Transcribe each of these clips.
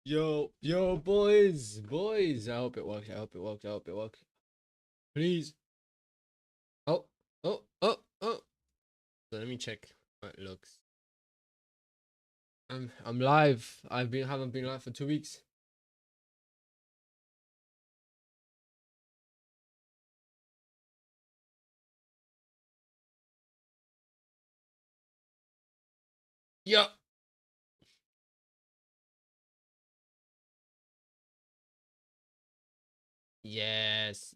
Yo, boys. I hope it works. I hope it works. I hope it works. Please. Oh, oh. So let me check how it looks. I'm live. Haven't been live for 2 weeks. Yo. Yes.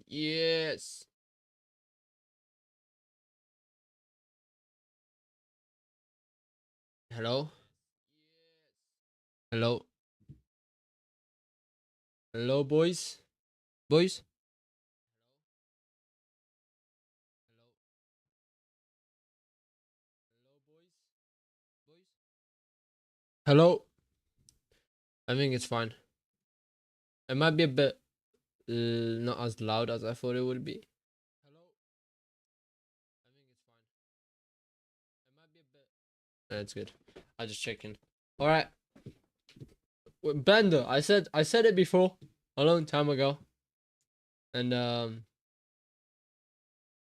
Hello. Hello. Hello, boys. Boys. Hello. I think it's fine. It might be a bit not as loud as I thought it would be. Hello. I think it's fine. It might be a bit. It's good. I just checking. All right. Blender. I said it before a long time ago, and I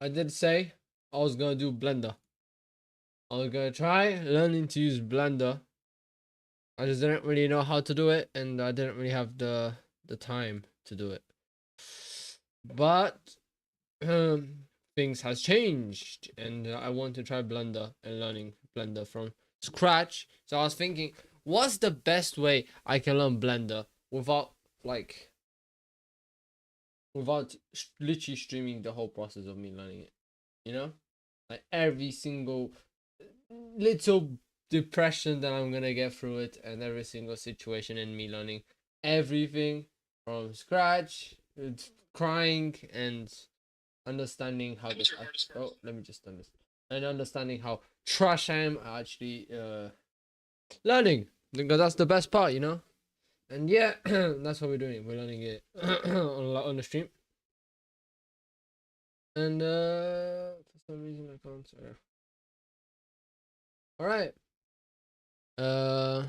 did say I was gonna do Blender. I was gonna try learning to use Blender. I just didn't really know how to do it, and I didn't really have the time to do it. But things has changed, and I want to try Blender and learning Blender from scratch. So I was thinking, what's the best way I can learn Blender without like literally streaming the whole process of me learning it, you know, like every single little depression that I'm gonna get through it, and every single situation in me learning everything from scratch, crying and understanding how this let me just understand, and understanding how trash I am actually learning, because that's the best part, you know. And yeah, that's what we're doing. We're learning it on the stream. And for some reason I can't. All right. Uh,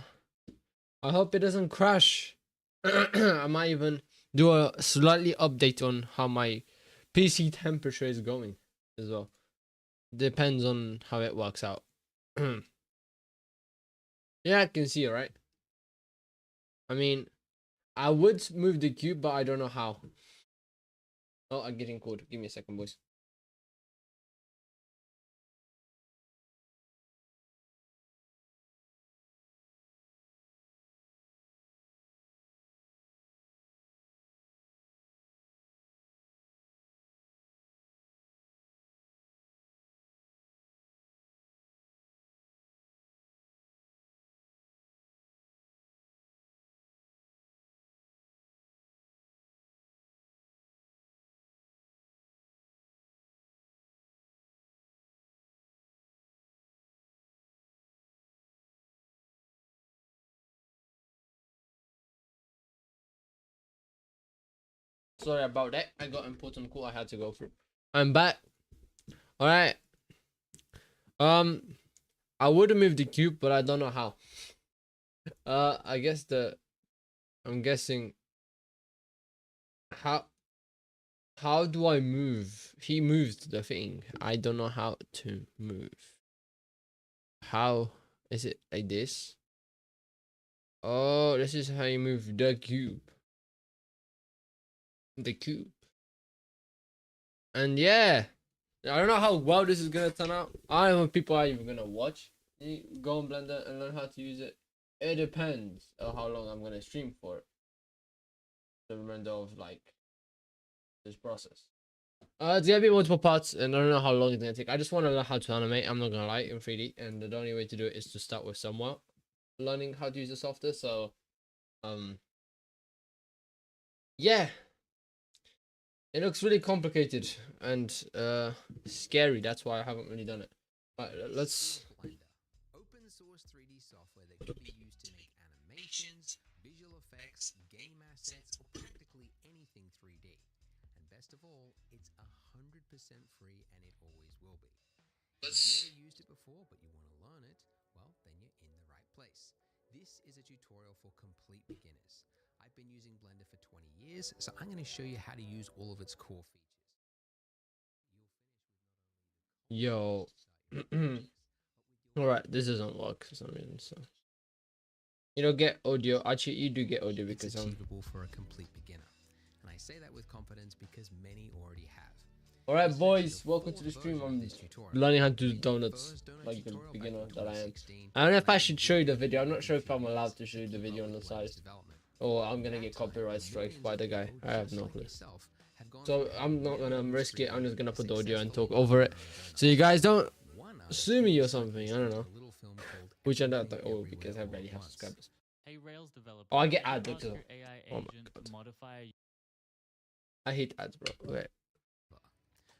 I hope it doesn't crash. I might even do a slightly update on how my PC temperature is going as well. Depends on how it works out. Yeah, I can see it, right? I mean, I would move the cube, but I don't know how. Oh, I'm getting cold. Give me a second, boys. Sorry about that. I got important call I had to go through. I'm back. All right. Um, I would have moved the cube, but I don't know how. I guess I'm guessing how do I move? He moved the thing. I don't know how to move. How is it like this? Oh, this is how you move the cube. The cube. And yeah, I don't know how well this is gonna turn out. I don't know if people are even gonna watch. Go on Blender and learn how to use it. It depends on how long I'm gonna stream for. The remainder of like this process. It's gonna be multiple parts, and I don't know how long it's gonna take. I just want to learn how to animate. I'm not gonna lie, in 3D, and the only way to do it is to start with somewhat learning how to use the software. So, um, yeah, it looks really complicated and scary. That's why I haven't really done it. But let's. Open source 3D software that can be used to make animations, visual effects, game assets, or practically anything 3D. And best of all, it's 100% free and it always will be. If you've never used it before but you want to learn it, well, then you're in the right place. This is a tutorial for complete beginners. I've been using Blender for 20 years, so I'm going to show you how to use all of its core features. Yo. Alright, this doesn't work for some reason, so. You don't get audio. Actually, you do get audio because it's achievable for a complete beginner. And I say that with confidence because many already have. Alright, boys, welcome to the stream. I'm learning how to do donuts like the beginner that I am. I don't know if I should show you the video. I'm not sure if I'm allowed to show you the video on the side. Or I'm gonna get copyright strike by the guy. I have no clue. So I'm not gonna risk it. I'm just gonna put the audio and talk over it. So you guys don't sue me or something. I don't know. Which I don't think. Oh, because I barely have subscribers. Oh, I get ads. Oh my god. I hate ads, bro. Wait.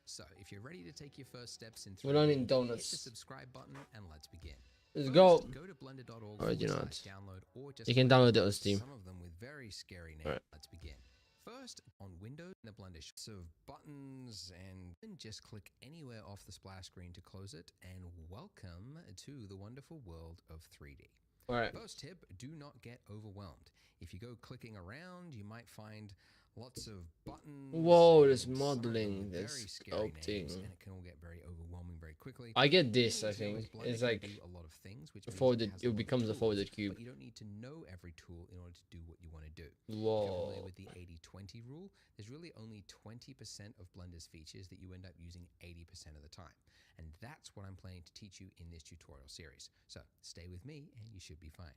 So if you're ready to take your first steps in 3D, we're learning donuts. hit the subscribe button and let's begin. Let's go. Go to blender.org Alright, you know what? download or just you can download it on Steam. Some of them with very scary names. Right. Let's begin. First, on Windows, the Blender shows of buttons, and then just click anywhere off the splash screen to close it, and welcome to the wonderful world of 3D. Alright. First tip, do not get overwhelmed. If you go clicking around, you might find lots of buttons. Whoa, there's modeling, there's sculpting. And it can all get very overwhelming very quickly. I get this, I think. It's like a lot of things, which folded, it becomes a folded cube. But you don't need to know every tool in order to do what you want to do. Whoa. If you're familiar with the 80-20 rule, there's really only 20% of Blender's features that you end up using 80% of the time. And that's what I'm planning to teach you in this tutorial series. So stay with me and you should be fine.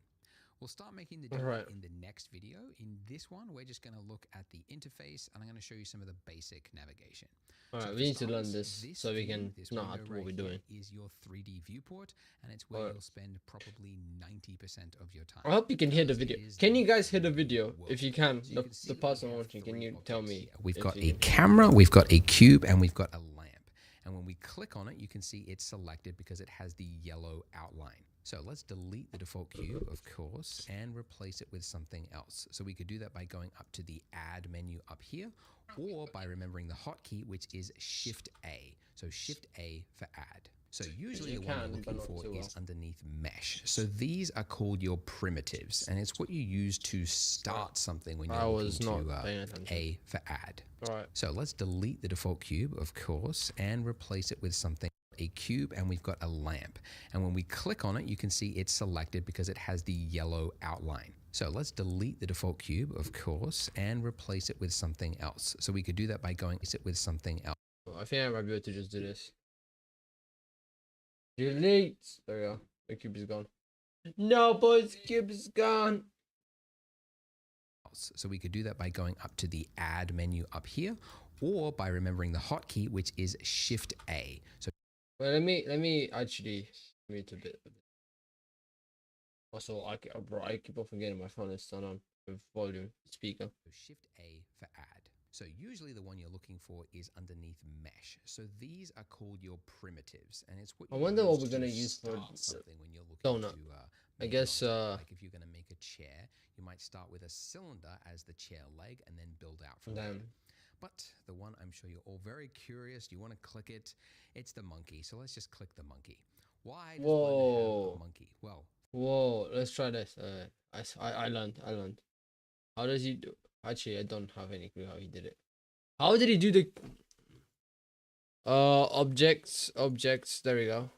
We'll start making the donut in the next video. In this one, we're just going to look at the interface, and I'm going to show you some of the basic navigation. Alright, we need to learn this so we can know what we're doing. Is your 3D viewport, and it's where you'll spend probably 90% of your time. I hope you can hear the video. Can you guys hear the video? If you can, the person watching, can you tell me? We've got a camera, we've got a cube, and we've got a lamp. And when we click on it, you can see it's selected because it has the yellow outline. So let's delete the default cube, of course, and replace it with something else. So we could do that by going up to the Add menu up here, or by remembering the hotkey, which is Shift-A. So Shift-A for Add. So usually the one you're looking for is underneath Mesh. So these are called your primitives, and it's what you use to start something when you're looking to A for Add. Right. So let's delete the default cube, of course, and replace it with something. A cube, and we've got a lamp, and when we click on it, you can see it's selected because it has the yellow outline. So let's delete the default cube, of course, and replace it with something else. So we could do that by going with something else. I think I might be able to just do this. Delete. There we go. The cube is gone. No, boys, cube is gone. So we could do that by going up to the Add menu up here, or by remembering the hotkey, which is Shift-A. So well, let me actually mute a bit. Also, I keep on forgetting my phone is turned on with volume speaker. Shift-A for Add. So usually the one you're looking for is underneath Mesh. So these are called your primitives, and it's what I wonder what we're gonna use for something when you're looking donut. I guess like if you're gonna make a chair, you might start with a cylinder as the chair leg, and then build out from there. But the one I'm sure you're all very curious, you want to click it, it's the monkey. So let's just click the monkey. Why does Blender have a monkey? Well, whoa, let's try this. I learned. How does he do? Actually, I don't have any clue how he did it. How did he do the objects? There we go.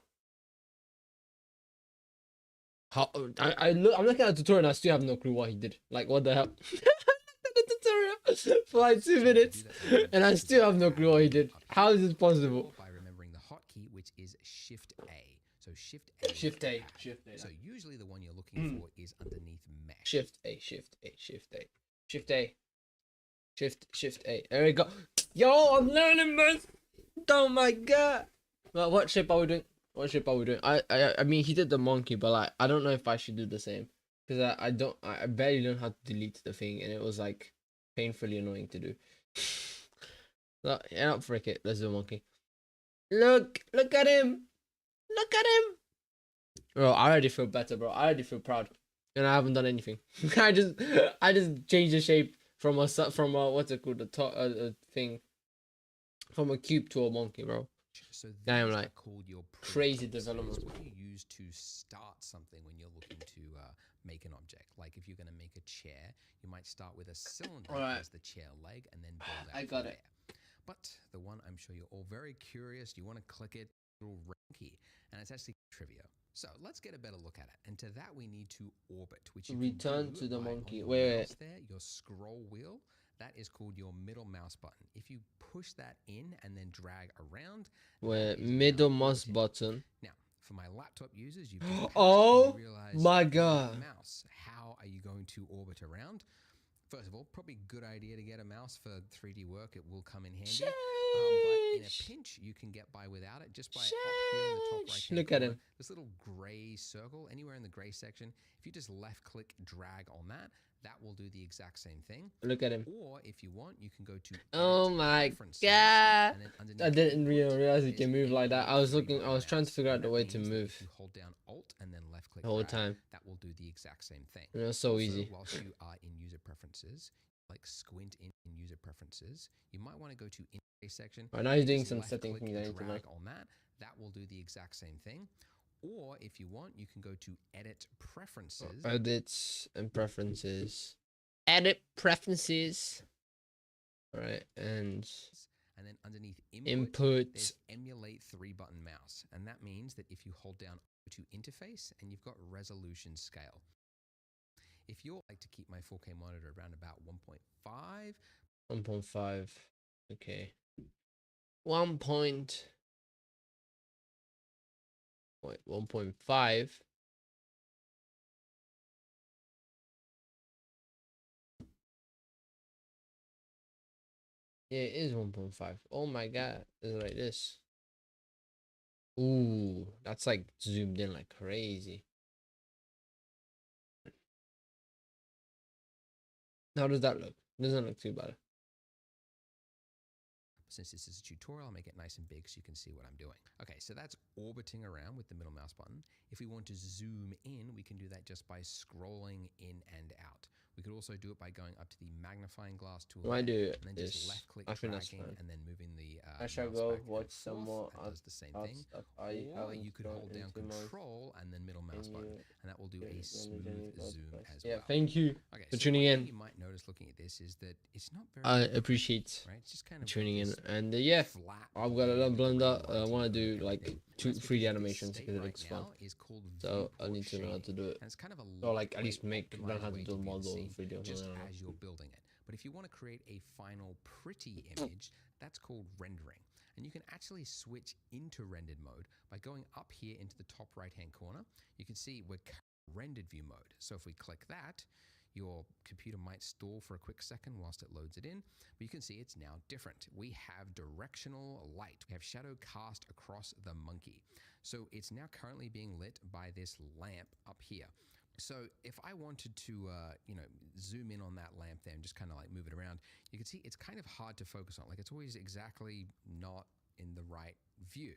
How I'm looking at the tutorial and I still have no clue what he did. Like, what the hell? For like 2 minutes, and I still have no clue what he did. How is this possible? By remembering the hotkey, which is Shift-A. So Shift-A. Shift-A. So usually the one you're looking for is underneath Mesh. Shift-A. Shift-A. There we go. Yo, I'm learning, man. Oh my god. Well, what shape are we doing? I mean, he did the monkey, but like, I don't know if I should do the same. Because I barely learned how to delete the thing, and it was like painfully annoying to do. No, yeah, frick it. Let's do a monkey. Look at him. Bro, I already feel better, bro. I already feel proud, and I haven't done anything. I just changed the shape from a what's it called, the top thing, from a cube to a monkey, bro. So these Damn, are like called your crazy prototypes. development. It's what you use to start something when you're looking to make an object. Like if you're going to make a chair, you might start with a cylinder as the chair leg and then build out I got it. there. But the one I'm sure you're all very curious, you want to click it, little key, and it's actually trivia. So let's get a better look at it. And to that, we need to orbit, which you Return can do to the by monkey. on your Wait. mouse there, your scroll wheel. That is called your middle mouse button. If you push that in and then drag around, Where middle mouse orbiting. button. Now, for my laptop users, you've just Oh you realize my god! mouse. How are you going to orbit around? First of all, probably a good idea to get a mouse for 3D work. It will come in handy. But in a pinch, you can get by without it just by up here in the top right-hand Look corner, at him. this little gray circle, anywhere in the gray section. If you just left-click, drag on that, that will do the exact same thing. Look at him. Or if you want, you can go to Oh my Preferences, god! and then I didn't input realize you is can move like that. I was looking. I was trying to mouse. figure out And the that way to means that move if you hold down Alt and then left-click the whole drag, time. that will do the exact same thing. It was so Also, easy. whilst you are in user preferences, like squint in user preferences, you might want to go to interface section. Right now he's doing just some setting left-click, things I need to know. drag on that. That will do the exact same thing. Or if you want, you can go to edit preferences. Edits and preferences. Edit preferences. All right, and then underneath input. there's emulate 3-button mouse. And that means that if you hold down to interface and you've got resolution scale. If you're like to keep my 4K monitor around about 1.5. 1.5. Okay. 1. Wait, 1.5. Yeah, it is 1.5. Oh my god. It's like this. Ooh, that's like zoomed in like crazy. How does that look? Doesn't look too bad. Since this is a tutorial, I'll make it nice and big so you can see what I'm doing. Okay, so that's orbiting around with the middle mouse button. If we want to zoom in, we can do that just by scrolling in and out. We could also do it by going up to the magnifying glass tool I do and then just left-click, dragging, and then moving the I shall mouse go back watch some more. That does the same thing. Or you could hold down Control and then middle mouse button, and that will do a smooth zoom as well. Yeah, thank you for tuning in. You might notice looking at this is that it's not very. I appreciate right? It's just kind of tuning in, this and yeah, flat I've got a little blender. I green want to light do like thing. 2 And that's 3D because animations this because it state looks right fun. now is called So I viewport need to know how shading. to do it, And it's kind of a or like at least lightweight, learn how to optimized do a way model view in the 3D. scene just as you're building it. But if you want to create a final pretty image, that's called rendering. And you can actually switch into rendered mode by going up here into the top right-hand corner. You can see we're rendered view mode. So if we click that, your computer might stall for a quick second whilst it loads it in, but you can see it's now different. We have directional light. We have shadow cast across the monkey. So it's now currently being lit by this lamp up here. So if I wanted to, zoom in on that lamp there and just kind of like move it around, you can see it's kind of hard to focus on. Like it's always exactly not in the right view.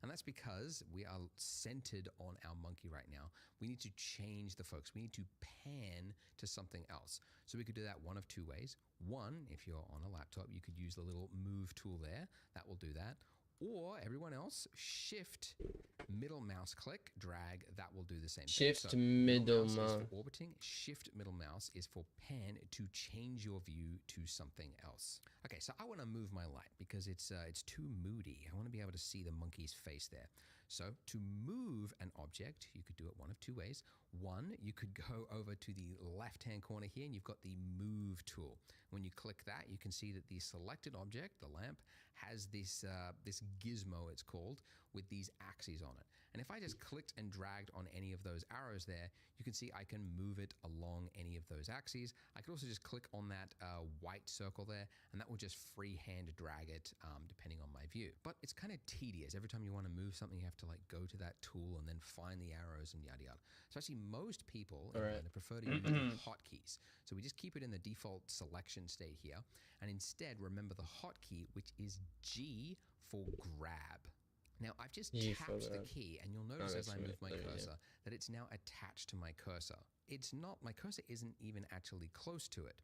And that's because we are centered on our monkey right now. We need to change the focus. We need to pan to something else. So we could do that one of 2 ways. One, if you're on a laptop, you could use the little move tool there. That will do that. Or everyone else, shift, middle mouse click, drag, that will do the same thing. Shift middle mouse. Is for orbiting, shift middle mouse is for pan to change your view to something else. Okay, so I want to move my light because it's too moody. I want to be able to see the monkey's face there. So to move an object, you could do it one of 2 ways. One, you could go over to the left-hand corner here and you've got the move tool. When you click that, you can see that the selected object, the lamp, has this gizmo, it's called, with these axes on it. And if I just clicked and dragged on any of those arrows there, you can see I can move it along any of those axes. I could also just click on that white circle there, and that will just freehand drag it depending on my view. But it's kind of tedious. Every time you want to move something, you have to like go to that tool and then find the arrows and yada yada. So actually most people prefer to use the hotkeys. So we just keep it in the default selection state here, and instead remember the hotkey, which is G for grab. Now, I've just tapped the key, and you'll notice as I move my cursor that it's now attached to my cursor. My cursor isn't even actually close to it.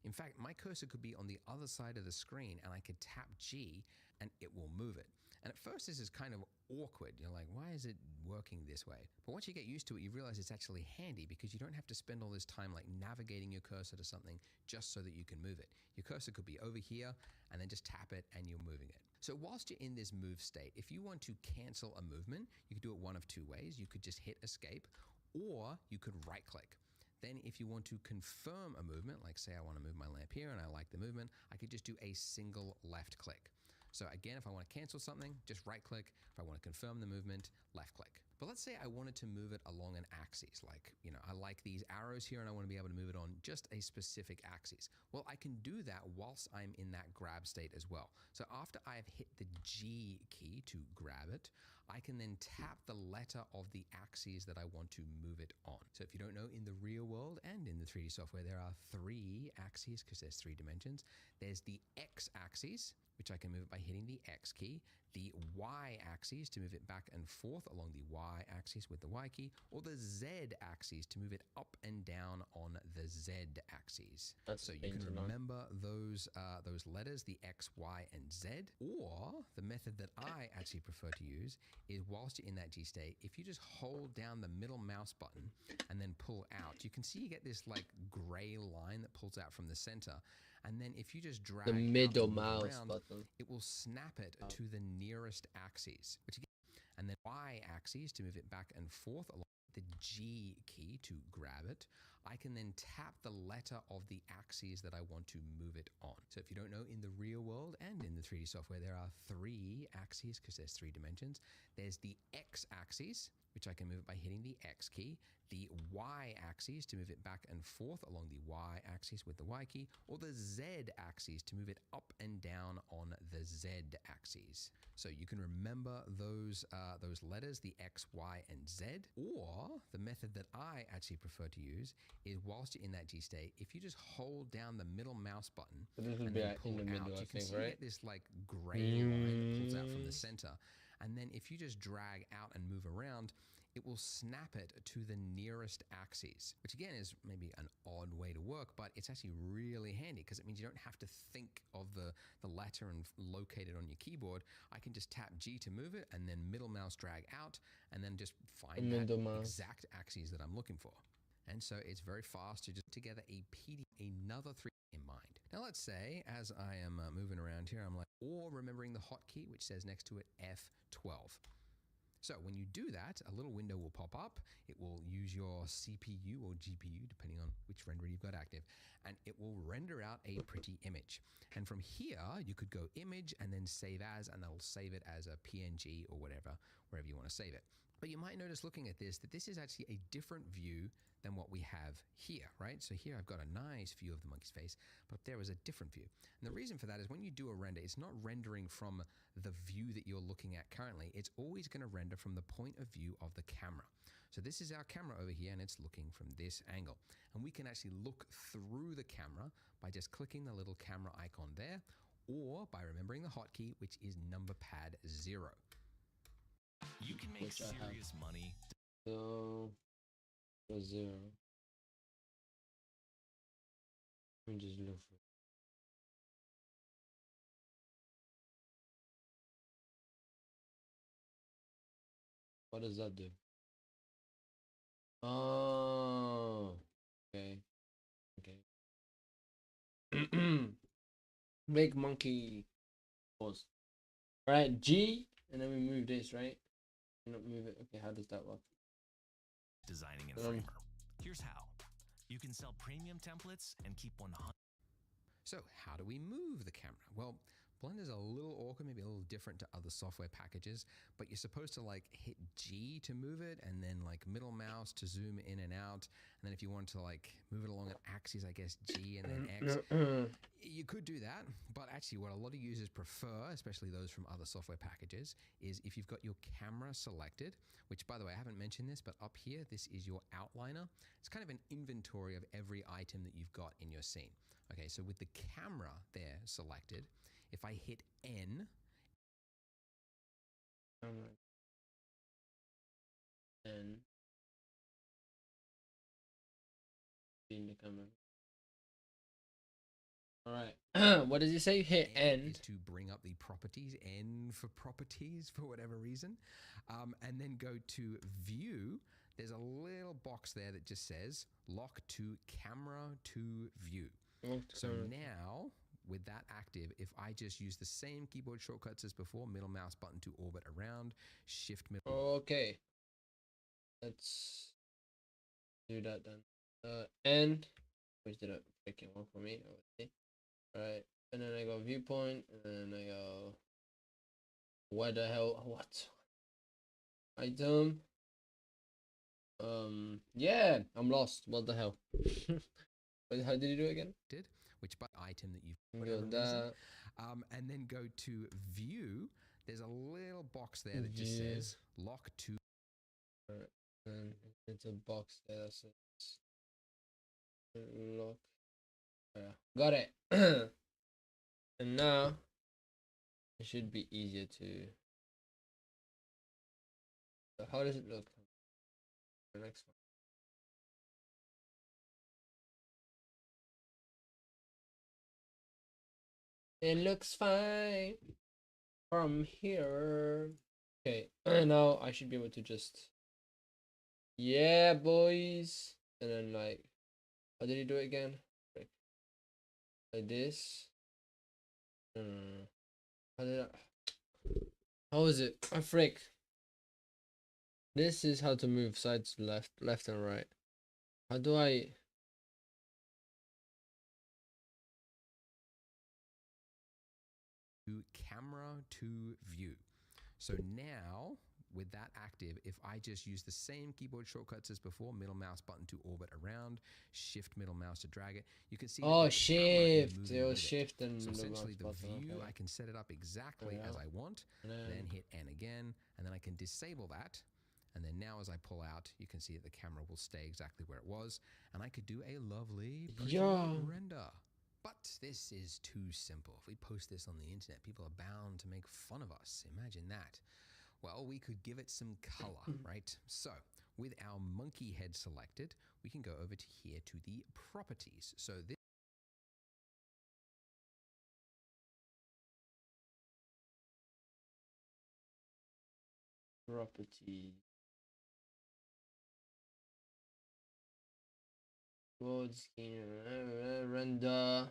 In fact, my cursor could be on the other side of the screen, and I could tap G, and it will move it. And at first, this is kind of awkward. You're like, why is it working this way? But once you get used to it, you realize it's actually handy because you don't have to spend all this time like navigating your cursor to something just so that you can move it. Your cursor could be over here and then just tap it and you're moving it. So whilst you're in this move state, if you want to cancel a movement, you could do it one of two ways. You could just hit escape, or you could right click. Then if you want to confirm a movement, like say I want to move my lamp here and I like the movement, I could just do a single left click. So again, if I want to cancel something, just right click. If I want to confirm the movement, left click. But let's say I wanted to move it along an axis, like, I like these arrows here and I want to be able to move it on just a specific axis. Well, I can do that whilst I'm in that grab state as well. So after I've hit the G key to grab it, I can then tap the letter of the axis that I want to move it on. So if you don't know, in the real world and in the 3D software, there are 3 axes because there's 3 dimensions. There's the X axis, which I can move it by hitting the X key, the Y axis to move it back and forth along the Y axis with the Y key, or the Z axis to move it up and down on the Z axis. So you can remember those letters, the X, Y, and Z. Or the method that I actually prefer to use is whilst you're in that G state, if you just hold down the middle mouse button and then pull out, you can see you get this like gray line that pulls out from the center. And then if you just drag the middle mouse button, it will snap it to the nearest axis, and then Y axis to move it back and forth along the G key to grab it. I can then tap the letter of the axis that I want to move it on. So if you don't know, in the real world and in the 3D software, there are 3 axes because there's 3 dimensions. There's the X axis, which I can move it by hitting the X key, the Y axis to move it back and forth along the Y axis with the Y key, or the Z axis to move it up and down on the Z axis. So you can remember those letters, the X, Y, and Z. Or the method that I actually prefer to use is whilst you're in that G state, if you just hold down the middle mouse button and then pull out, you can see you get this like gray line that pulls out from the center. And then if you just drag out and move around, it will snap it to the nearest axis, which again is maybe an odd way to work, but it's actually really handy because it means you don't have to think of the letter and locate it on your keyboard. I can just tap G to move it and then middle mouse drag out and then just find that exact axis that I'm looking for. And so it's very fast to just put together a PDF, another 3 in mind. Now let's say as I am moving around here, I'm like, or remembering the hotkey, which says next to it F12. So when you do that, a little window will pop up. It will use your CPU or GPU, depending on which renderer you've got active, and it will render out a pretty image. And from here, you could go image and then save as, and that'll save it as a PNG or whatever, wherever you want to save it. But you might notice looking at this, that this is actually a different view than what we have here, right? So here I've got a nice view of the monkey's face, but there is a different view. And the reason for that is when you do a render, it's not rendering from the view that you're looking at currently. It's always going to render from the point of view of the camera. So this is our camera over here, and it's looking from this angle. And we can actually look through the camera by just clicking the little camera icon there, or by remembering the hotkey, which is number pad 0. You can make serious money. So, 0. Let me just look for it. What does that do? Oh, okay. Make monkey pause. Right, G, and then we move this, right? You don't move it. Okay, how does that work? Designing in Framer. Here's how. You can sell premium templates and keep 100. So how do we move the camera? Well, Blender's a little awkward, maybe a little different to other software packages, but you're supposed to like hit G to move it and then like middle mouse to zoom in and out. And then if you want to like move it along an axis, I guess G and then X. You could do that, but actually what a lot of users prefer, especially those from other software packages, is if you've got your camera selected, which by the way, I haven't mentioned this, but up here, this is your outliner. It's kind of an inventory of every item that you've got in your scene. Okay, so with the camera there selected, if I hit N, and in the camera. All right. What does he say? Hit N is end. to bring up the properties, N for properties for whatever reason. And then go to view. There's a little box there that just says lock to camera to view. So now with that active, if I just use the same keyboard shortcuts as before, middle mouse button to orbit around, shift middle. Okay. Let's do that then. N, which did a freaking work for me. Okay. Right. And then I go viewpoint, and then I go, what the hell? What? Item. Yeah, I'm lost. What the hell? How did you do it again? Which by item that you've Go that. and then go to view. There's a little box there that just says lock to. Alright, and it's a box there that says lock. Yeah, got it. And now it should be easier to. How does it look? The next one. It looks fine from here. Okay, now I should be able to just. Yeah, boys. And then like, how did he do it again? Like this. How did I? How is it? I frick. This is how to move sides to left and right. How do I? To camera to view. So now with that active, if I just use the same keyboard shortcuts as before, middle mouse button to orbit around, shift middle mouse to drag it, you can see Oh, that the camera is shift. moving It was with shift and So the essentially mouse the button. view, Okay. I can set it up exactly as I want, then hit N again, and then I can disable that. And then now as I pull out, you can see that the camera will stay exactly where it was, and I could do a lovely pretty render. But this is too simple. If we post this on the internet, people are bound to make fun of us. Imagine that. Well, we could give it some color, right? So with our monkey head selected, we can go over to here to the properties. So this Properties. Board scheme. Render.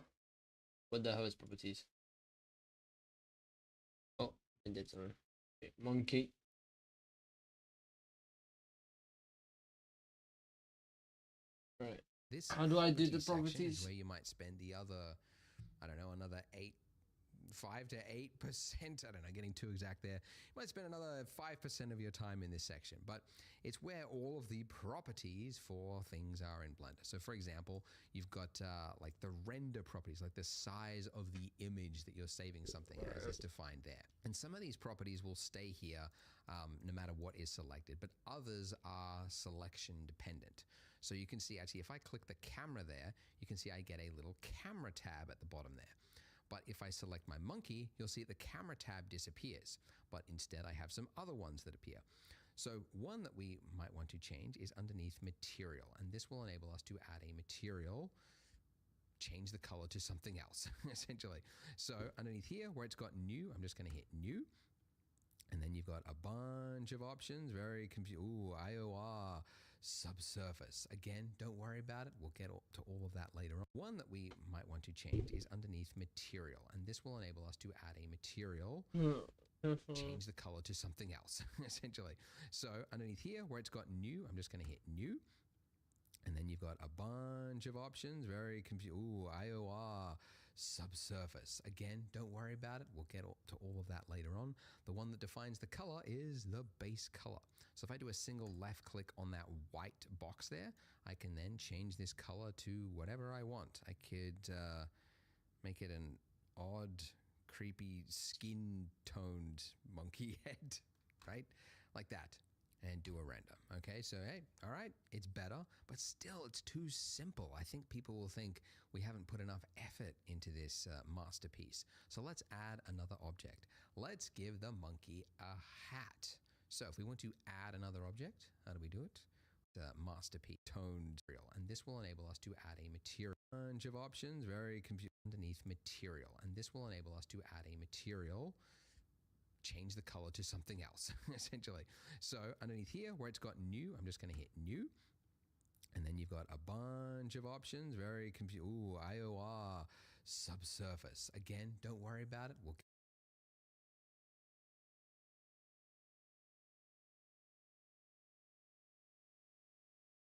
What the hell is properties? Oh, I did something. Okay. Monkey. Right. How do I do the properties? is where you might spend the other, I don't know, another 5 to 8%. I don't know, getting too exact there. You might spend another 5% of your time in this section, but it's where all of the properties for things are in Blender. So for example, you've got like the render properties, like the size of the image that you're saving something as is defined there. And some of these properties will stay here no matter what is selected, but others are selection dependent. So you can see actually if I click the camera there, you can see I get a little camera tab at the bottom there. But if I select my monkey, you'll see the camera tab disappears. But instead I have some other ones that appear. So one that we might want to change is underneath material. And this will enable us to add a material, change the color to something else, essentially. So underneath here where it's got new, I'm just going to hit new. And then you've got a bunch of options, very confusing. Ooh, IOR, subsurface. Again, don't worry about it. We'll get to all of that later on. One that we might want to change is underneath material. And this will enable us to add a material, change the color to something else, essentially. So underneath here where it's got new, I'm just going to hit new. And then you've got a bunch of options, very confusing. Ooh, IOR, subsurface. Again, don't worry about it. We'll get to all of that later on. The one that defines the color is the base color. So if I do a single left click on that white box there, I can then change this color to whatever I want. I could make it an odd, creepy, skin-toned monkey head, right? Like that. And do a render. Okay, so hey, all right, it's better, but still it's too simple. I think people will think we haven't put enough effort into this masterpiece. So let's add another object. Let's give the monkey a hat. So if we want to add another object, how do we do it? masterpiece toned material, and this will enable us to add a material. Bunch of options, very confusing. Underneath material, and this will enable us to add a material, change the color to something else, essentially. So underneath here, where it's got new, I'm just going to hit new, and then you've got a bunch of options, very confusing. Ooh, IOR, subsurface. Again, don't worry about it. We'll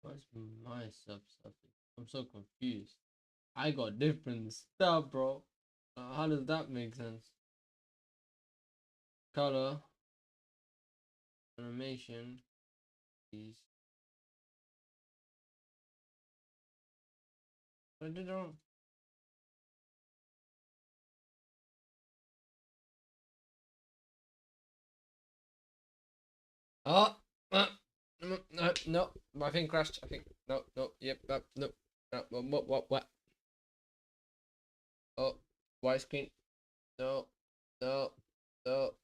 What's my subsurface? I'm so confused. I got different stuff, bro. How does that make sense? Color, animation, these. I did it wrong. Oh, no, my thing crashed. I think no, yep, no, what? Oh, widescreen. No, no, no.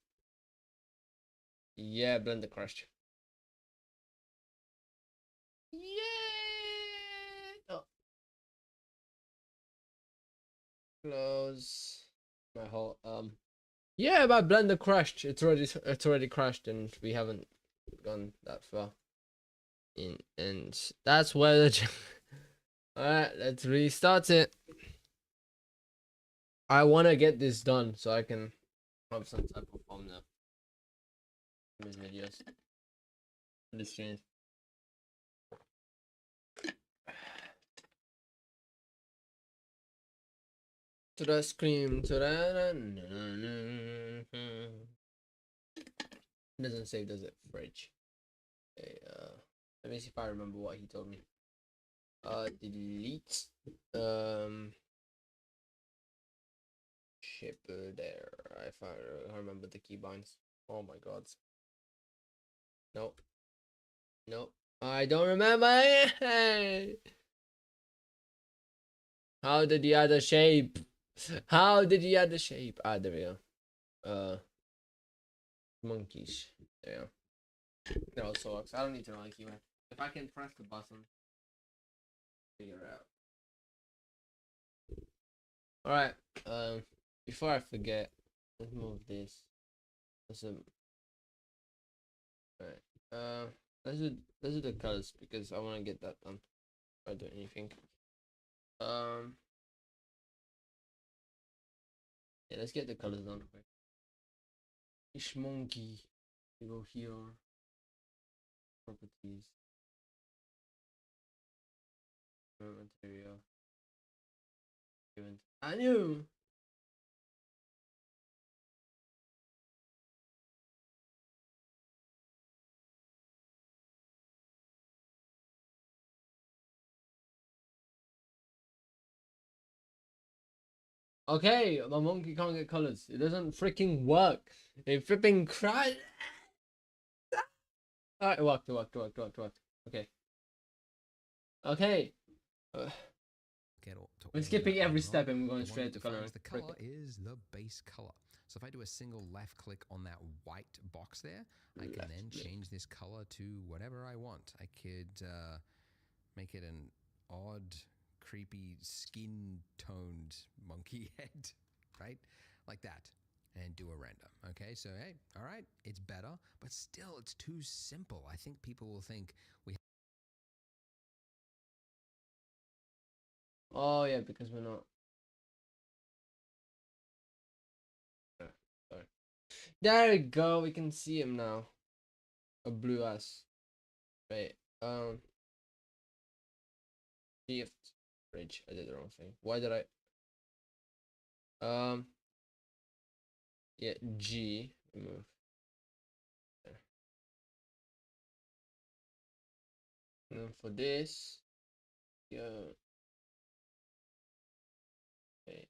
Yeah, Blender crashed. Yeah. Oh. Close my whole Yeah, my Blender crashed. It's already crashed, and we haven't gone that far. And that's where the alright, let's restart it. I want to get this done so I can have some type of thumbnail. These videos. The streams. To the scream, to the. It doesn't save, does it? Fridge. Okay, let me see if I remember what he told me. Delete. Shipper there. If I remember the keybinds. Oh my god. Nope. Nope. I don't remember. How did he add a shape? How did he add a shape? Ah, there we go. Monkeys. There we go. That also works. I don't need to know the keyword. If I can press the button, figure it out. Alright. Before I forget, let's move this. Alright. Let's do the colors because I want to get that done. If I do anything. Yeah, let's get the colors done quick. Fish monkey. We go here. Properties. Material. Event. I knew. Okay, my monkey can't get colors. It doesn't freaking work. It flipping cries. Alright, it worked. Okay. Okay. We're skipping every step and we're going straight to coloring. The color is the base color. So if I do a single left click on that white box there, I can then change this color to whatever I want. I could make it an odd, creepy, skin-toned monkey head, right? Like that. And do a render. Okay, so hey, all right, it's better, but still it's too simple. I think people will think we. Oh yeah, because we're not. Sorry. There we go. We can see him now. A blue ass. Wait. Shift. Bridge. I did the wrong thing. Why did I? Yeah. G. Remove. There. And then for this. Yeah. Okay.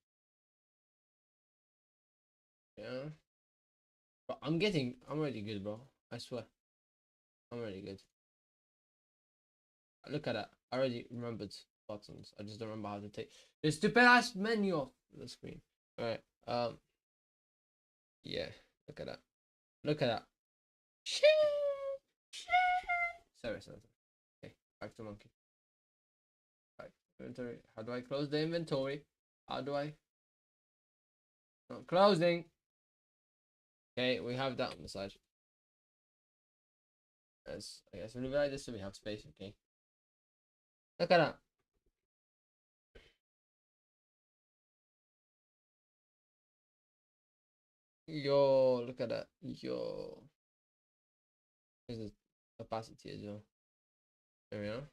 Yeah. But I'm already good, bro. I swear. I'm already good. Look at that. I already remembered buttons. I just don't remember how to take the stupid ass menu off the screen. Alright. Yeah. Look at that. Look at that. Sorry. Okay. Back to monkey. Back to inventory. How do I close the inventory? How do I? Not closing. Okay, we have that on the side. As I guess we leave it like this so we have space. Okay. Look at that. Yo, look at that. Yo. There's the opacity as well. There we are.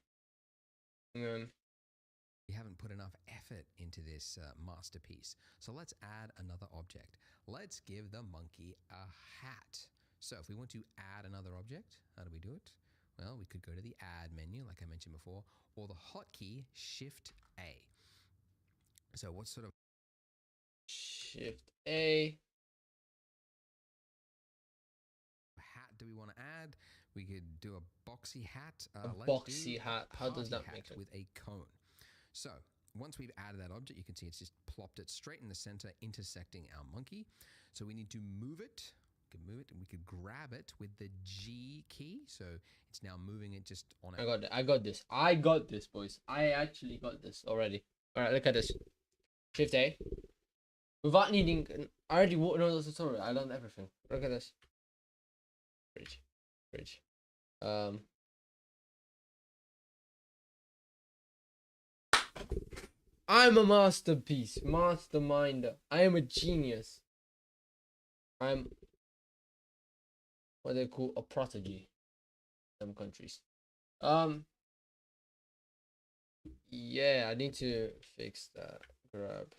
And then We haven't put enough effort into this masterpiece. So let's add another object. Let's give the monkey a hat. So if we want to add another object, how do we do it? Well, we could go to the add menu, like I mentioned before, or the hotkey Shift A. So what sort of Shift A. hat do we want to add? We could do a boxy hat. A Let's boxy do hat. a How does party that make hat sense? with a cone? So once we've added that object, you can see it's just plopped it straight in the center, intersecting our monkey. So we need to move it. We can move it, and we could grab it with the G key. So it's now moving it just on. I got it. I got this. I got this, boys. I actually got this already. All right, look at this. Shift A. Without needing, I already know the tutorial. I learned everything. Look at this. Bridge, bridge. I'm a masterpiece, masterminder. I am a genius. I'm what they call a prodigy in some countries. Yeah, I need to fix that. Grab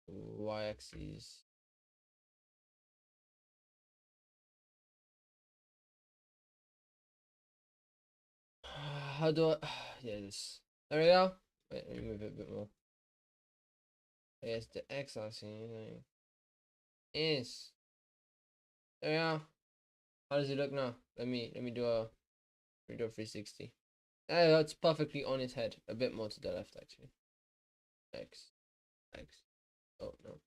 y-axis. How do I? Yeah, this. There we go. Wait, let me move it a bit more. Yes, the x-axis is. There we go. How does it look now? Let me do a 360. That's perfectly on its head. A bit more to the left, actually. X. Oh, no.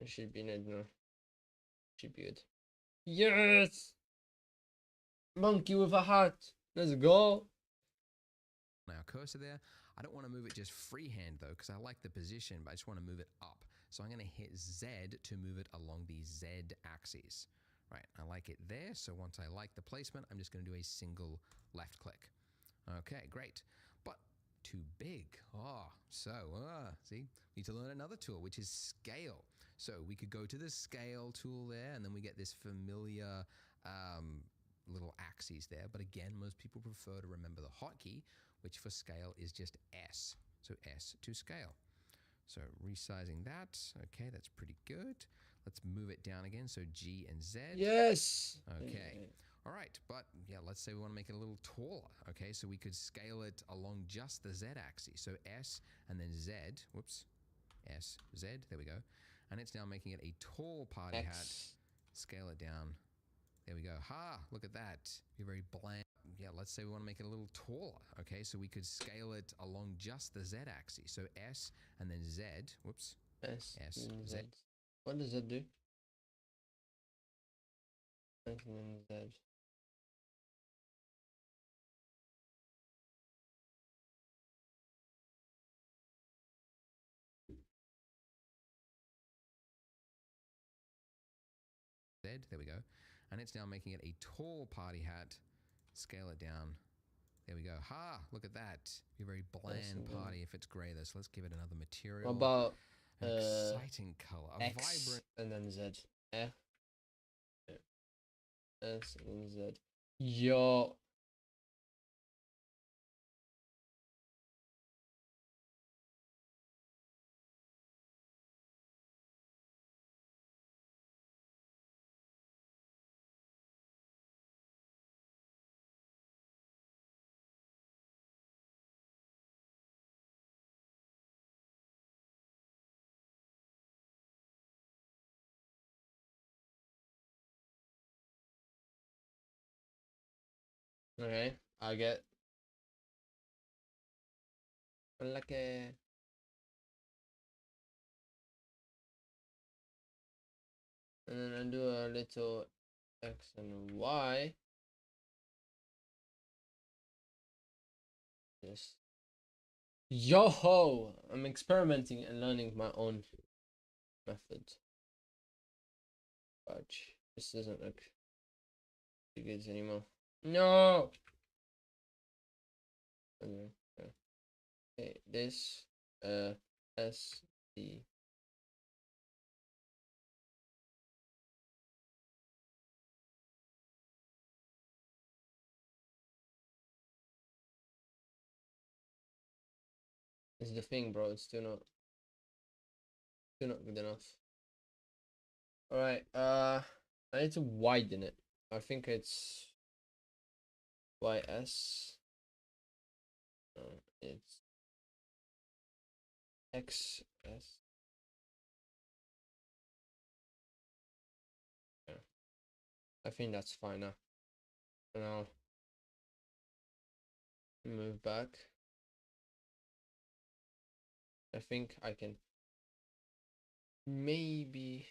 It should be good now. Should be good. Yes! Monkey with a hat. Let's go. Our cursor there. I don't want to move it just freehand though, because I like the position, but I just want to move it up. So I'm going to hit Z to move it along the Z axis. Right, I like it there. So once I like the placement, I'm just going to do a single left click. Okay, great. But too big. See, we need to learn another tool, which is scale. So we could go to the scale tool there, and then we get this familiar little axes there. But again, most people prefer to remember the hotkey, which for scale is just S. So S to scale. So resizing that. Okay, that's pretty good. Let's move it down again. So G and Z. Yes. Okay. All right, but yeah, let's say we want to make it a little taller. Okay, so we could scale it along just the Z axis. So S and then Z. Whoops. S, Z. There we go. And it's now making it a tall party hat. Scale it down. There we go. Ha! Look at that. Be very bland. Yeah, let's say we want to make it a little taller. Okay, so we could scale it along just the Z axis. So S and then Z. Whoops. S, Z. What does that do? S and then Z. There we go. And it's now making it a tall party hat. Scale it down. There we go. Ha! Look at that. Be a very bland party if it's grey though. So let's give it another material. What about an exciting color. A X vibrant and then Z. F. S and then Z. Yo. Okay, I get like a and then I do a little X and Y. Yes. Yo ho! I'm experimenting and learning my own methods. Fudge. This doesn't look too good anymore. No! Okay, this S D. This is the thing, bro. It's still not good enough. Alright, I need to widen it. I think it's YS. No, it's XS. Yeah. I think that's fine now. And I'll move back. I think I can maybe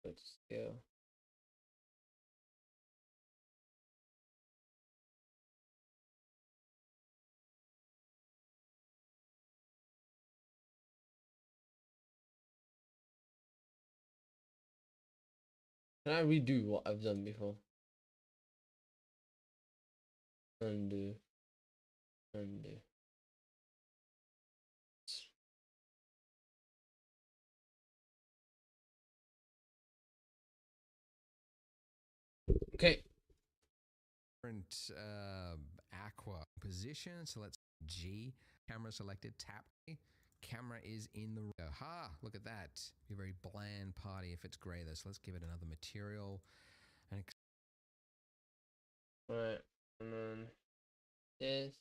put scale. Can I redo what I've done before? Undo. Undo. Okay. Different aqua position. So let's G. Camera selected. Tap. Camera is in the. Aha! Look at that. Be a very bland party if it's grey though. So let's give it another material. And Right. And then this.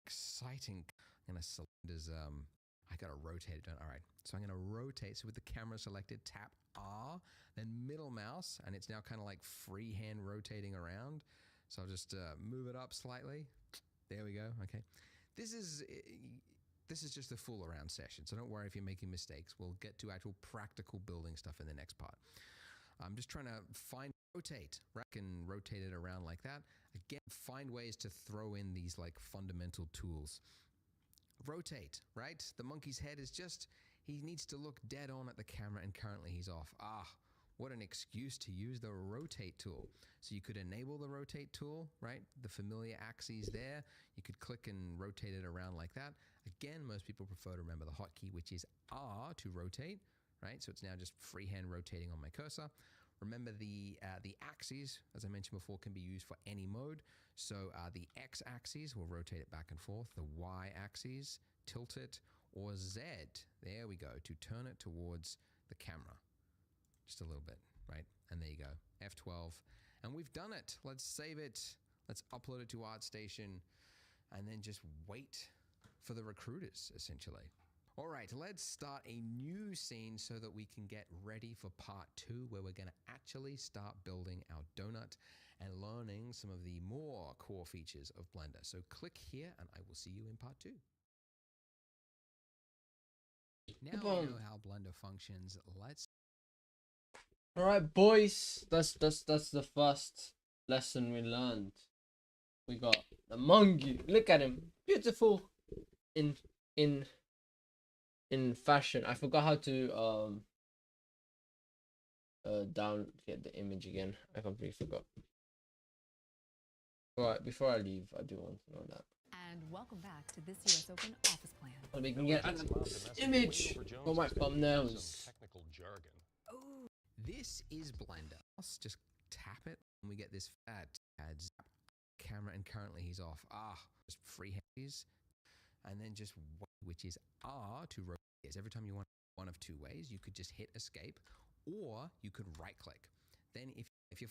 exciting. I'm gonna select as I gotta rotate it. All right, so I'm gonna rotate. So with the camera selected, tap R, then middle mouse, and it's now kind of like freehand rotating around. So I'll just move it up slightly. There we go. Okay, this is just a fool around session. So don't worry if you're making mistakes. We'll get to actual practical building stuff in the next part. I'm just trying to find rotate, right? I can rotate it around like that. Again, find ways to throw in these like fundamental tools. Rotate, right? The monkey's head is just, he needs to look dead on at the camera and currently he's off. Ah, what an excuse to use the rotate tool. So you could enable the rotate tool, right? The familiar axes there. You could click and rotate it around like that. Again, most people prefer to remember the hotkey, which is R to rotate, right? So it's now just freehand rotating on my cursor. Remember the axes, as I mentioned before, can be used for any mode. So the X axis will rotate it back and forth. The Y axis, tilt it, or Z, there we go, to turn it towards the camera. Just a little bit, right? And there you go, F12. And we've done it. Let's save it. Let's upload it to ArtStation and then just wait for the recruiters, essentially. All right, let's start a new scene so that we can get ready for part 2, where we're going to actually start building our donut and learning some of the more core features of Blender. So click here and I will see you in part 2. Now we know how Blender functions. Let's. All right, boys. That's the first lesson we learned. We got the monkey. Look at him, beautiful in fashion. I forgot how to get the image again. I completely forgot. Alright, before I leave, I do want to know that. And welcome back to this US Open office plan. So we can get an image for my thumbnails. Technical jargon. Oh, this is Blender. Let's just tap it and we get this adds camera and currently he's off. Ah, just free hands and then just which is R to rotate. Every time you want one of two ways, you could just hit escape, or you could right click. Then if your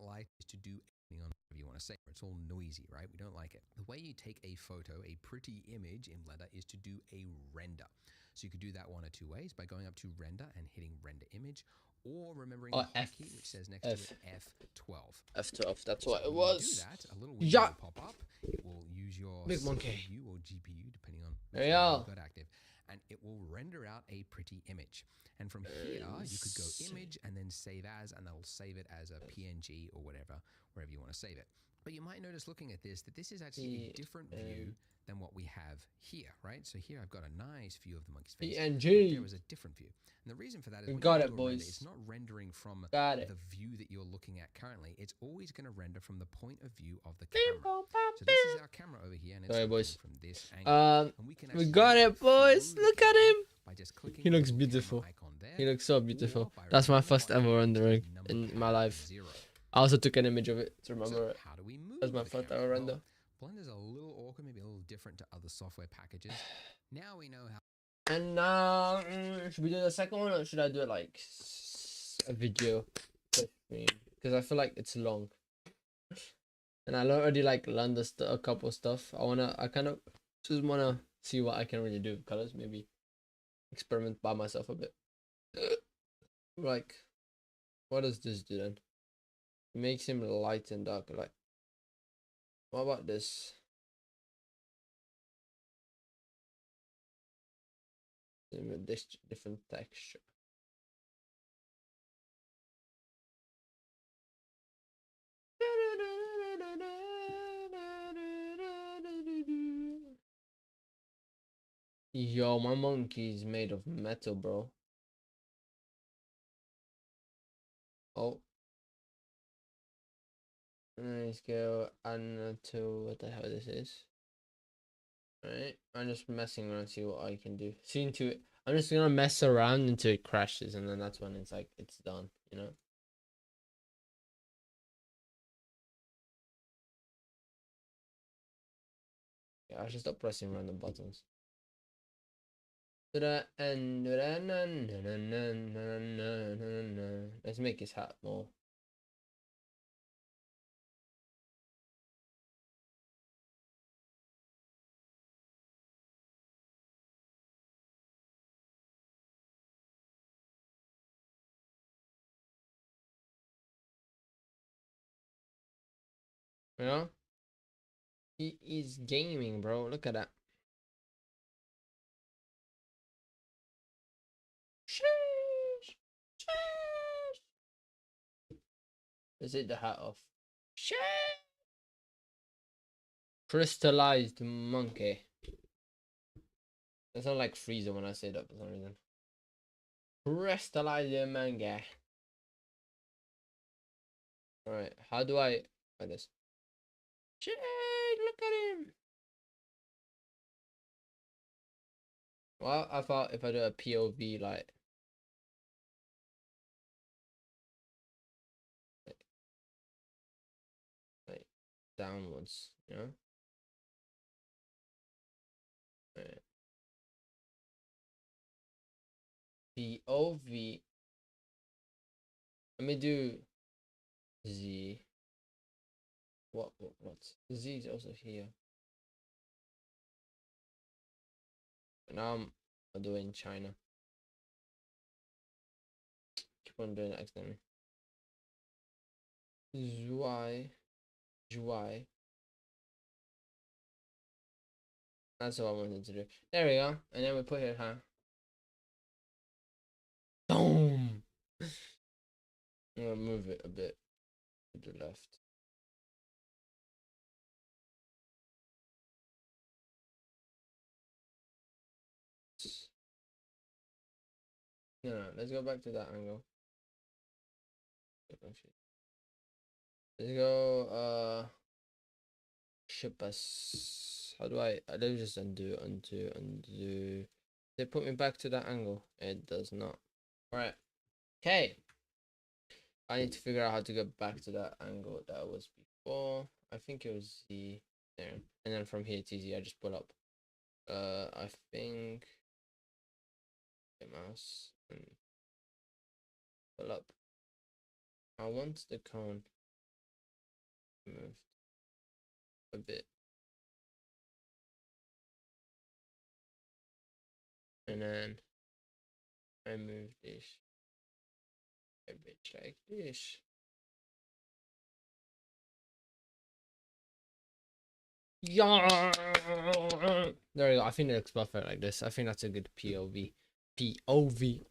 light is to do anything on whatever you want to say, it's all noisy, right? We don't like it. The way you take a photo, a pretty image in Blender, is to do a render. So you could do that one or two ways, by going up to render and hitting render image, or remembering the hotkey which says next to it F12. F12, that's So what it when was. you do that, a little window will pop up. It will use your Big monkey. CPU or GPU, depending on There which you one go. you've got active, and it will render out a pretty image. And from here, you could go image and then save as, and that'll save it as a PNG or whatever, wherever you want to save it. But you might notice looking at this that this is actually a different view than what we have here, right? So here I've got a nice view of the monkey's face. PNG. There was a different view. And the reason for that is We when got you it, do a render, boys. it's not rendering from Got the it. view that you're looking at currently. It's always going to render from the point of view of the camera. So this is our camera over here, and it's Sorry, boys. from this angle. And we can We actually got look it, boys. through the Look at camera him. by just clicking He the looks little beautiful. camera icon there, He looks so or beautiful. by That's my remembering first the ever button, rendering number in pad my life. 0. I also took an image of it to remember So it. how do we move That's my the first camera? ever render. Well, Blender's a little awkward, maybe a little different to other software packages. Now we know how. And now, should we do the second one, or should I do it like a video? Because I feel like it's long, and I already like learned a couple stuff. I kind of just wanna see what I can really do with colors. Maybe experiment by myself a bit. Like, what does this do then? It makes him light and dark. Like, what about this? With this different texture. Yo, my monkey's made of metal, bro. Oh. Let's go to what the hell this is. Alright, I'm just messing around, see what I can do. I'm just gonna mess around until it crashes, and then that's when it's like it's done, you know? Yeah, I should stop pressing random buttons. Let's make his hat more. You know? He is gaming, bro. Look at that. Sheesh. Sheesh. Let's take the hat off. Sheesh. Crystallized monkey. It sounds like Freezer when I say that for some reason. Crystallized monkey. Alright, how do I like this? Shit, look at him. Well, I thought if I do a POV like downwards, you know? Right. POV. Let me do Z. What? Z is also here. But now I'm doing China. Keep on doing it accidentally. Zhuai. That's what I wanted to do. There we go. And then we put here, huh? Boom! I'm gonna move it a bit to the left. No, let's go back to that angle. Let's go, ship us. How do I let me just undo. They put me back to that angle. It does not. Alright. Okay. I need to figure out how to get back to that angle that was before. I think it was the there. And then from here it's easy. I just pull up I think mouse and pull up. I want the cone moved a bit, and then I move this a bit like this. Yeah, there we go. I think it looks perfect like this. I think that's a good POV. POV.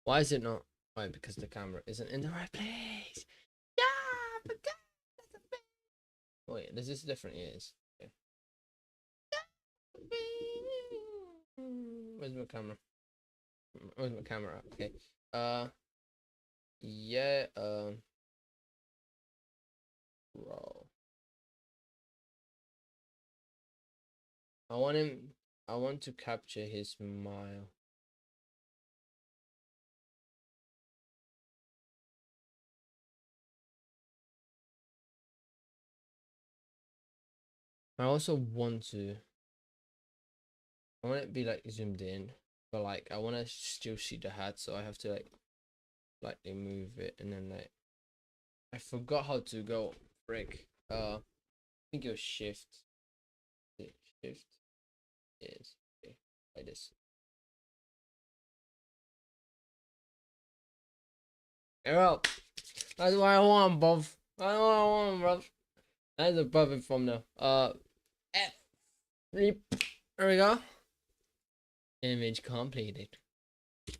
Why is it not? Why? Because the camera isn't in the right place. Yeah, but that's a bit. Wait, does this different ears? Okay. Where's my camera? Where's my camera? Okay. Yeah. Bro. I want him. I want to capture his smile. I also want to. I want it to be like zoomed in, but like I want to still see the hat, so I have to like slightly move it, and then like I forgot how to go. Frick. I think it was shift. Shift is okay, like this. Hey, well, that's what I want, bruv. That's what I want, bruv. That's a perfect thumbnail. F. There we go. Image completed.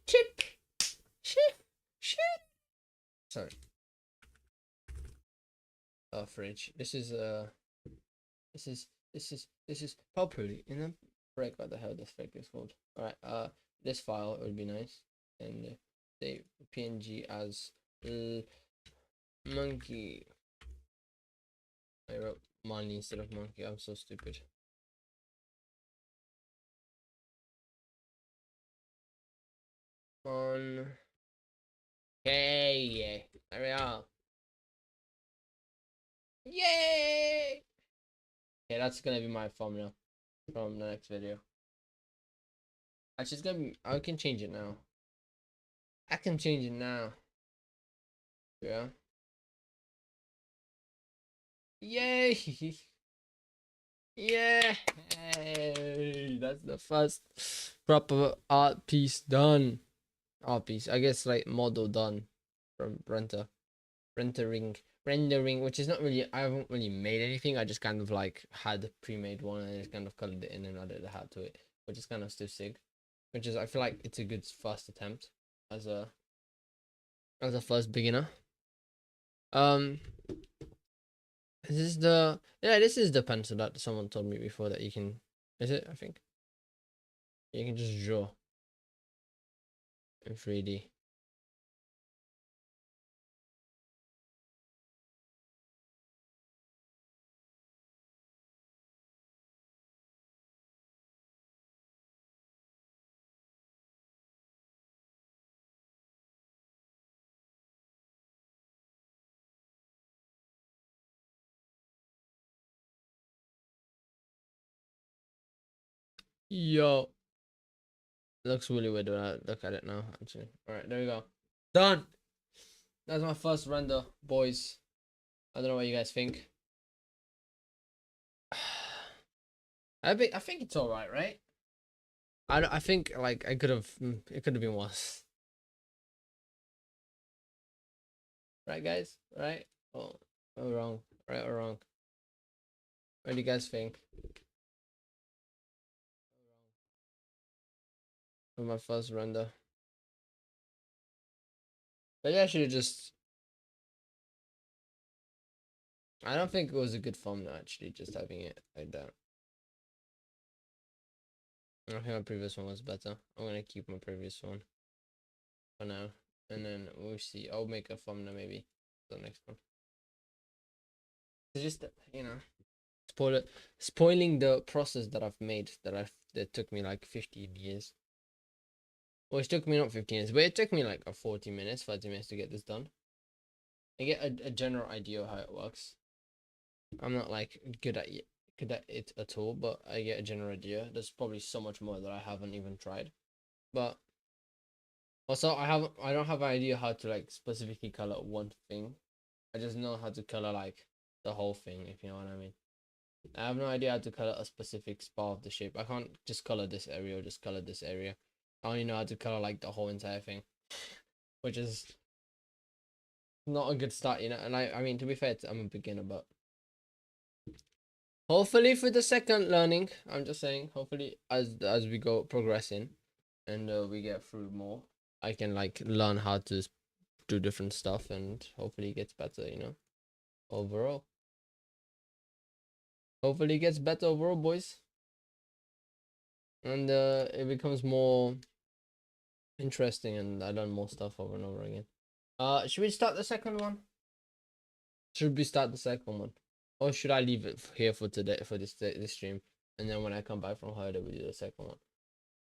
Chip. Shift. Shift. Sorry. Fridge. This is properly in a break. What the hell this fake is called? All right. This file would be nice, and save PNG as monkey. I wrote money instead of monkey. I'm so stupid. On. Hey, there we are. Yay! Okay, that's gonna be my thumbnail from the next video. Actually, it's gonna be. I can change it now. I can change it now. Yeah. Yay! Yeah! That's the first proper art piece done. Art piece, I guess, like model done from rendering, which is not really. I haven't really made anything. I just kind of like had a pre-made one and just kind of colored it in and added a hat to it, which is kind of still sick. Which is, I feel like it's a good first attempt as a first beginner. This is this is the pencil that someone told me before that you can. Is it? I think you can just draw in 3D. Yo, looks really weird when I look at it now. Actually, all right, there we go. Done. That's my first render, boys. I don't know what you guys think. I think it's all right, right? I think like it could have been worse. Right, guys? Right? Oh, I'm wrong. Right or wrong? What do you guys think? Of my first render. Maybe I should have just. I don't think it was a good thumbnail actually, just having it like that. I think my previous one was better. I'm gonna keep my previous one for now, and then we'll see. I'll make a thumbnail maybe for the next one. It's just spoiling the process that I've made that took me like 15 years. Well, it took me not 15 years, but it took me like 40 minutes, 30 minutes to get this done. I get a general idea of how it works. I'm not like good at good at it at all, but I get a general idea. There's probably so much more that I haven't even tried. But also I don't have an idea how to like specifically color one thing. I just know how to color like the whole thing, if you know what I mean. I have no idea how to color a specific spot of the shape. I can't just color this area or just color this area. I only know how to color like the whole entire thing, which is not a good start, you know. And I mean, to be fair, I'm a beginner, but hopefully for the second learning, I'm just saying, hopefully as we go progressing, and we get through more, I can like learn how to do different stuff, and hopefully it gets better, you know, overall. Hopefully it gets better overall, boys, and it becomes more interesting, and I learn more stuff over and over again. Should we start the second one? Should we start the second one, or should I leave it here for today for this stream, and then when I come back from holiday we do the second one?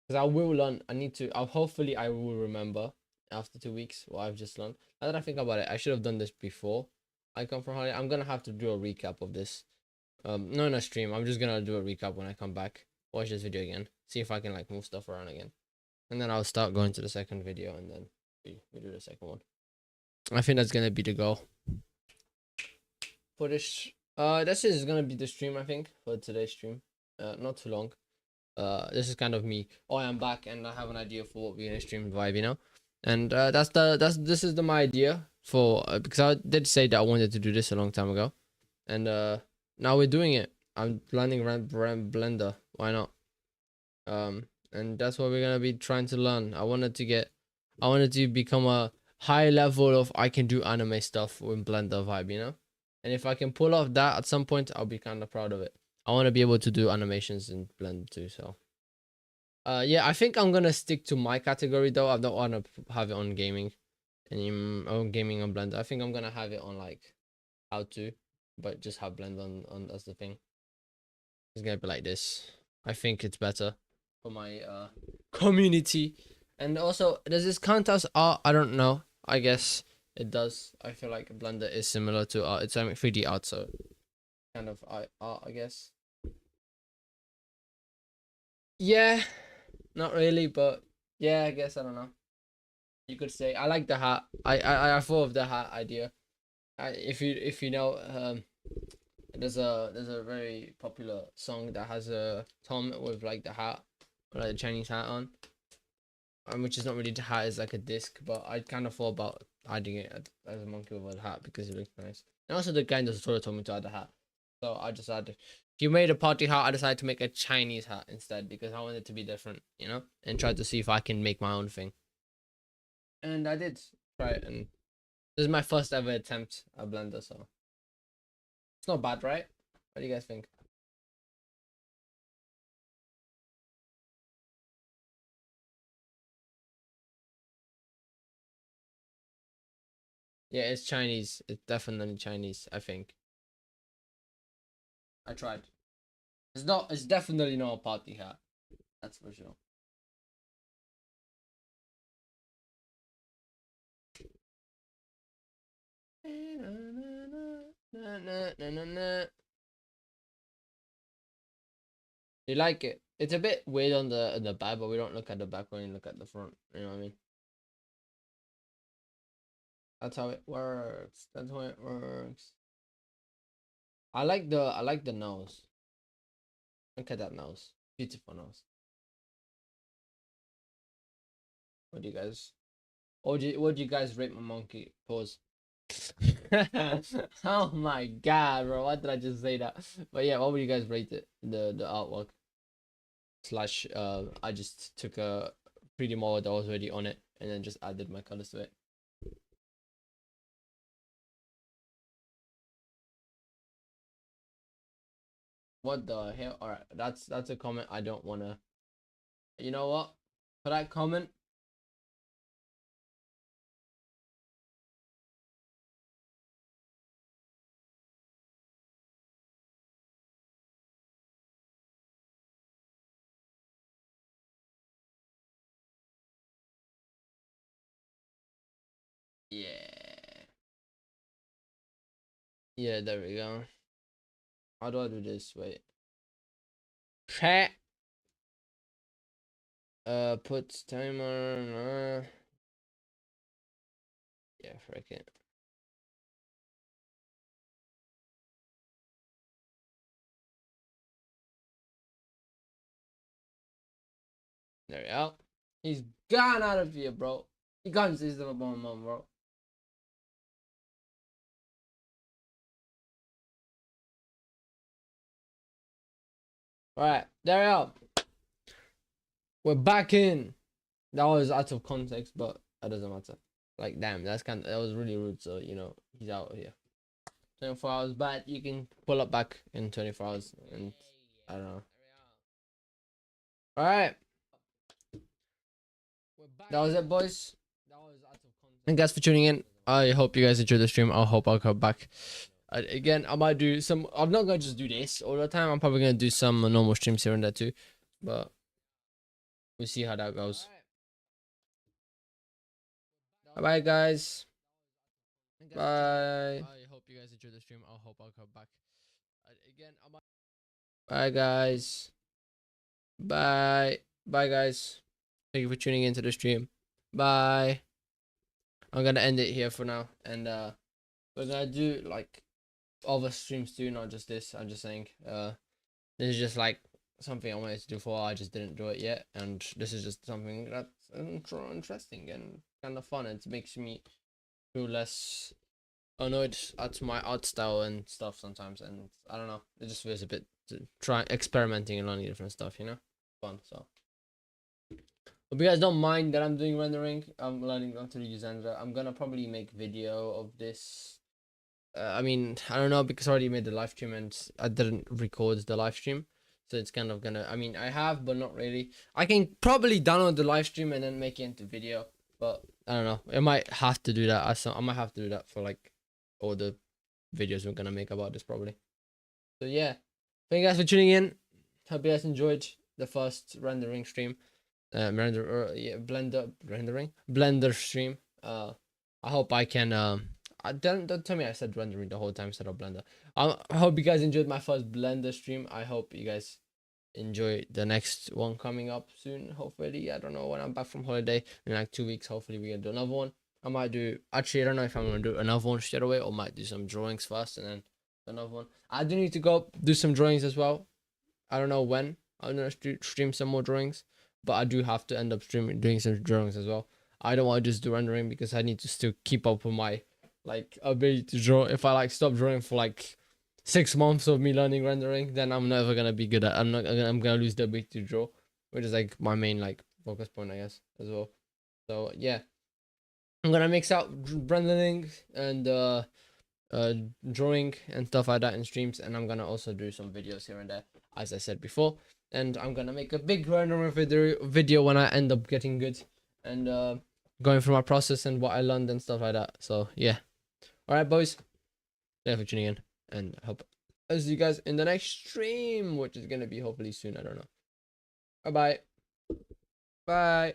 Because I will learn. I need to. Hopefully I will remember after 2 weeks what I've just learned. Now that I think about it, I should have done this before I come from holiday. I'm gonna have to do a recap of this. No, in a stream. I'm just gonna do a recap when I come back. Watch this video again. See if I can like move stuff around again, and then I'll start going to the second video, and then we do the second one. I think that's gonna be the goal for this. This is gonna be the stream, I think, for today's stream. Not too long. This is kind of me. Oh, I'm back, and I have an idea for what we're gonna stream vibe, you know. And this is my idea for because I did say that I wanted to do this a long time ago, and now we're doing it. I'm learning Blender. Why not? And that's what we're gonna be trying to learn. I wanted to become a high level of I can do anime stuff with Blender vibe, you know. And if I can pull off that at some point, I'll be kind of proud of it. I want to be able to do animations in Blender too. So, yeah, I think I'm gonna stick to my category though. I don't want to have it on gaming, and on gaming on Blender. I think I'm gonna have it on like how to, but just have Blender on as the thing. It's gonna be like this. I think it's better for my community. And also, does this count as art? I don't know. I guess it does. I feel like Blender is similar to art. It's 3D art, so kind of art, I guess. Yeah, not really, but yeah, I guess I don't know. You could say I like the hat. I thought of the hat idea. If you know there's a very popular song that has a Tom with like the hat, or like the Chinese hat on, which is not really the hat, is like a disc. But I kind of thought about adding it as a monkey with a hat because it looks nice. And also the guy in the store told me to add the hat, so I just added. He made a party hat. I decided to make a Chinese hat instead because I wanted it to be different, you know, and tried to see if I can make my own thing. And I did try it, and this is my first ever attempt at Blender, so it's not bad, right? What do you guys think? Yeah, it's Chinese. It's definitely Chinese, I think. I tried. It's not. It's definitely not a party hat. That's for sure. You like it? It's a bit weird on the back, but we don't look at the back when we look at the front. You know what I mean? That's how it works. That's how it works. I like the nose. Look at that nose. Beautiful nose. What do you guys? What do you guys rate my monkey? Pause. Oh my god, bro! Why did I just say that? But yeah, what would you guys rate it? The artwork slash I just took a 3D model that was already on it and then just added my colors to it. What the hell? All right, that's a comment I don't wanna. You know what? For that comment, yeah, yeah. There we go. How do I do this? Wait. Chat. Put timer. Yeah, frick it. There we go. He's gone out of here, bro. He can't see the mom, bro. Alright, there we go. We're back in. That was out of context, but that doesn't matter. Like, damn, that was really rude. So, you know, he's out here. 24 hours back, you can pull up back in 24 hours, and I don't know. Alright, that was it, boys. And guys for tuning in. I hope you guys enjoyed the stream. I hope I'll come back. Again, I might do some. I'm not gonna just do this all the time. I'm probably gonna do some normal streams here and there too, but we'll see how that goes. Bye, guys. Bye. I hope you guys enjoyed the stream. I hope I'll come back. Again, I might. Bye, guys. Bye. Bye, guys. Thank you for tuning into the stream. Bye. I'm gonna end it here for now, and we're gonna do like other streams too, not just this. I'm just saying, this is just like something I wanted to do for. I just didn't do it yet, and this is just something that's interesting and kind of fun. It makes me feel less annoyed at my art style and stuff sometimes, and I don't know. It just feels a bit experimenting and learning different stuff, you know, fun. So. Hope you guys don't mind that I'm doing rendering. I'm learning how to use Xandra. I'm gonna probably make video of this. I mean, I don't know because I already made the live stream and I didn't record the live stream. So it's kind of gonna, I mean, I have, but not really. I can probably download the live stream and then make it into video. But I don't know. I might have to do that. I might have to do that for like all the videos we're gonna make about this probably. So yeah. Thank you guys for tuning in. Hope you guys enjoyed the first rendering stream. Blender stream. I hope I can don't tell me I said rendering the whole time instead of Blender. I hope you guys enjoyed my first Blender stream. I hope you guys enjoy the next one coming up soon. Hopefully, I don't know when I'm back from holiday in like 2 weeks. Hopefully, we can do another one. I might do actually. I don't know if I'm gonna do another one straight away or might do some drawings first and then another one. I do need to go do some drawings as well. I don't know when. I'm gonna stream some more drawings, but I do have to end up streaming doing some drawings as well. I don't want to just do rendering because I need to still keep up with my like ability to draw. If I like stop drawing for like 6 months of me learning rendering, then I'm never gonna be good at. I'm gonna lose the ability to draw, which is like my main like focus point, I guess, as well. So yeah, I'm gonna mix out rendering and drawing and stuff like that in streams, and I'm gonna also do some videos here and there, as I said before. And I'm gonna make a big rendering video when I end up getting good and going through my process and what I learned and stuff like that. So yeah. All right, boys. Thanks for tuning in, and hope I'll see you guys in the next stream, which is gonna be hopefully soon. I don't know. Bye bye. Bye.